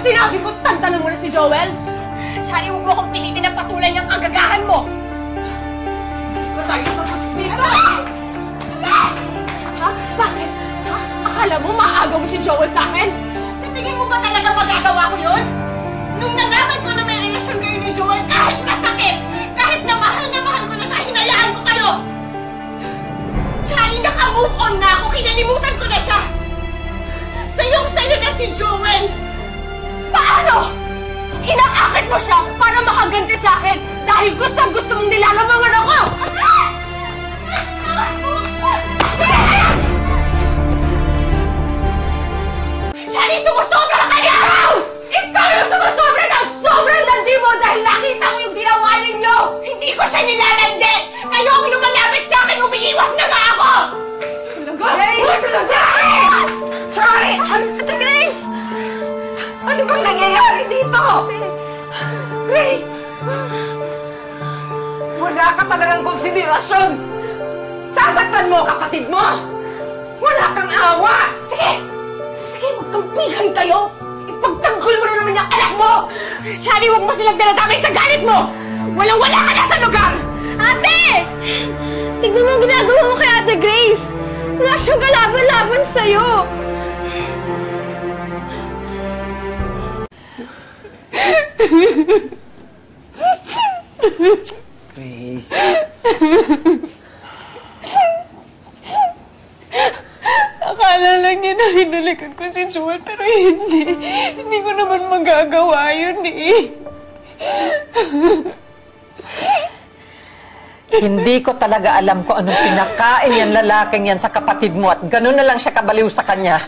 sinabi ko, tantalan mo na si Joel? Shari, huwag mo akong pilitin na patulan niyang kagagahan mo! Hindi ko tayo tapos dito! Ha? Bakit? Ha? Akala mo maagaw mo si Joel sa akin? Sa tingin mo ba talaga magagawa ko yun? Nung nalaman ko na may relasyon kayo ni Joel, kahit masakit, kahit na mahal ko na siya, hinayaan ko kayo! Shari, naka-move on na ako, kinalimutan ko na siya! Sayong-sayo na si Joel! Paano? Inaakit mo siya para makaganti sa akin dahil gustong-gusto mong nilalamangan ako! Shari, sumusobra na kaya! Ikaw yung sumusobra na! Sobrang landi mo dahil nakita mo yung ginawa ninyo! Hindi ko siya nilalandi! Kayo ang lumalapit sa akin! Umiiwas na nga ako! Talaga? Shari! Ate Grace! Ano bang nangyayari dito? Grace! Wala ka talagang konsiderasyon! Sasaktan mo kapatid mo! Wala kang awa! Sige! Sige, magkampihan kayo! Ipagtanggol mo na naman yung anak mo! Shari, huwag mo silang dinadamay sa galit mo! Walang-wala ka na sa lugar! Ate! Tignan mo ang ginagawa mo kay Ate Grace! Wala siyang kalaban-laban sa'yo! Grace. Akala lang niya na hinalikan ko si Joel, pero hindi. Hindi ko naman magagawa yun eh. Hindi ko talaga alam kung anong pinakain yan lalaking yan sa kapatid mo at gano'n na lang siya kabaliw sa kanya.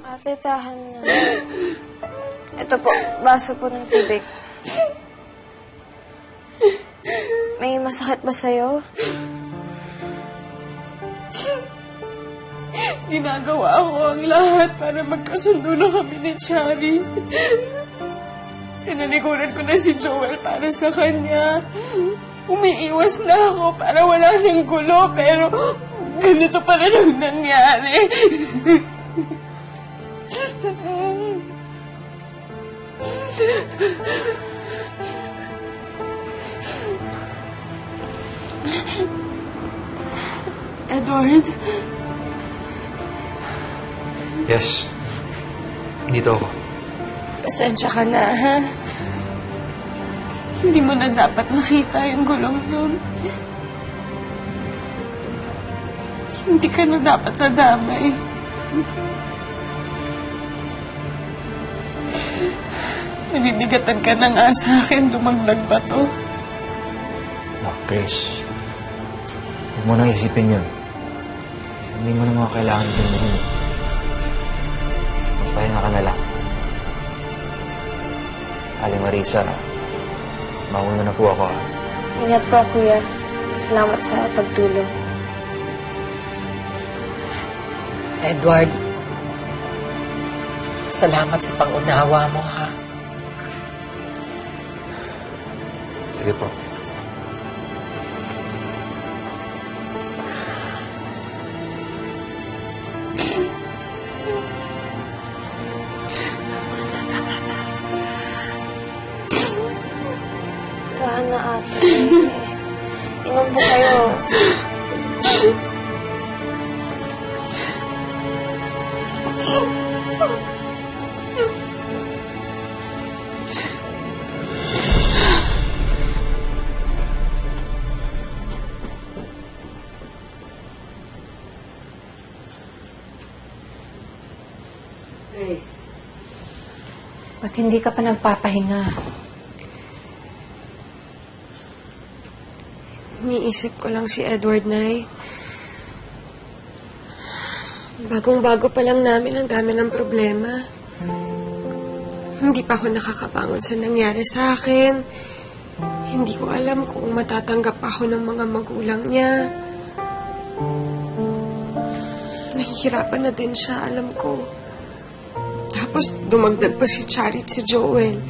Ate, tahan na. Ito po, baso po ng tubig. May masakit ba sa'yo? Ginagawa ko ang lahat para magkasundo na kami ni Shari. Tinalikuran ko na si Joel para sa kanya. Umiiwas na ako para wala ng gulo, pero ganito pa rin ang nangyari. Edward? Yes. Dito ako. Pasensya ka na, ha? Hindi mo na dapat nakita yung gulong yun. Hindi ka na dapat nadamay. Nabibigatan ka na nga sa akin, dumagdag ba to? No, Grace. Huwag mo nang isipin yun. Hindi mo na mga kailangan din mo rin. Magpahinga ka na lang. Aling Marisa, mauna na po ako. Ingat po, Kuya. Salamat sa pagtulong. Edward, salamat sa pangunawa mo, ha? Sige po. Tahan na, ate. Inom po kayo. Grace, ba't hindi ka pa nagpapahinga? Iniisip ko lang si Edward, Nay. Bagong-bago pa lang namin ang dami ng problema. Hindi pa ako nakakabangon sa nangyari sa akin. Hindi ko alam kung matatanggap ako ng mga magulang niya. Nahihirapan na din siya, alam ko. Tapos dumagdag pa si Shari at si Joel.